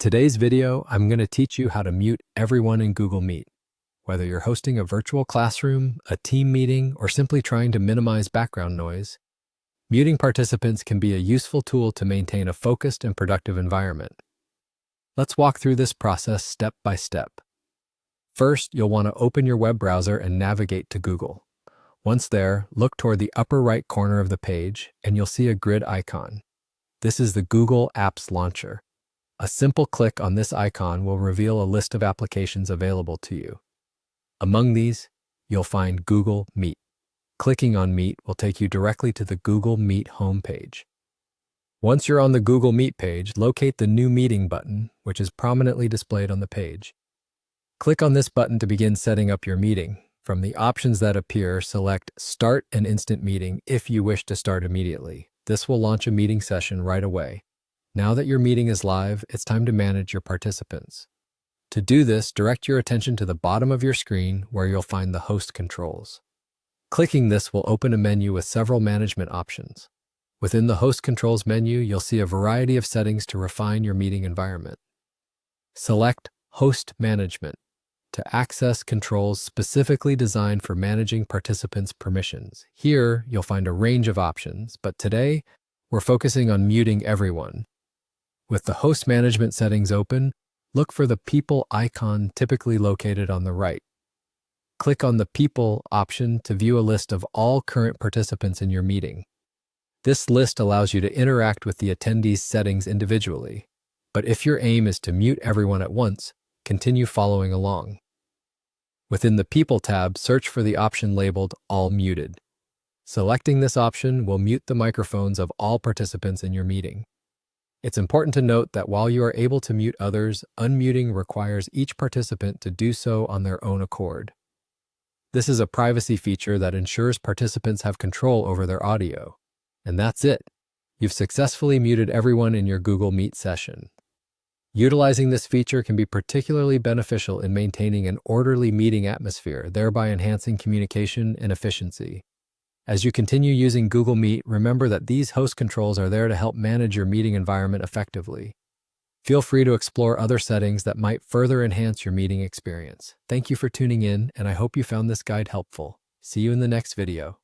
today's video, I'm going to teach you how to mute everyone in Google Meet. Whether you're hosting a virtual classroom, a team meeting, or simply trying to minimize background noise, muting participants can be a useful tool to maintain a focused and productive environment. Let's walk through this process step by step. First, you'll want to open your web browser and navigate to Google. Once there, look toward the upper right corner of the page, and you'll see a grid icon. This is the Google Apps Launcher. A simple click on this icon will reveal a list of applications available to you. Among these, you'll find Google Meet. Clicking on Meet will take you directly to the Google Meet homepage. Once you're on the Google Meet page, locate the New Meeting button, which is prominently displayed on the page. Click on this button to begin setting up your meeting. From the options that appear, select Start an Instant Meeting if you wish to start immediately. This will launch a meeting session right away. Now that your meeting is live, it's time to manage your participants. To do this, direct your attention to the bottom of your screen where you'll find the host controls. Clicking this will open a menu with several management options. Within the host controls menu, you'll see a variety of settings to refine your meeting environment. Select Host Management to access controls specifically designed for managing participants' permissions. Here, you'll find a range of options, but today, we're focusing on muting everyone. With the host management settings open, look for the People icon typically located on the right. Click on the People option to view a list of all current participants in your meeting. This list allows you to interact with the attendees' settings individually, but if your aim is to mute everyone at once, continue following along. Within the People tab, search for the option labeled All Muted. Selecting this option will mute the microphones of all participants in your meeting. It's important to note that while you are able to mute others, unmuting requires each participant to do so on their own accord. This is a privacy feature that ensures participants have control over their audio. And that's it. You've successfully muted everyone in your Google Meet session. Utilizing this feature can be particularly beneficial in maintaining an orderly meeting atmosphere, thereby enhancing communication and efficiency. As you continue using Google Meet, remember that these host controls are there to help manage your meeting environment effectively. Feel free to explore other settings that might further enhance your meeting experience. Thank you for tuning in, and I hope you found this guide helpful. See you in the next video.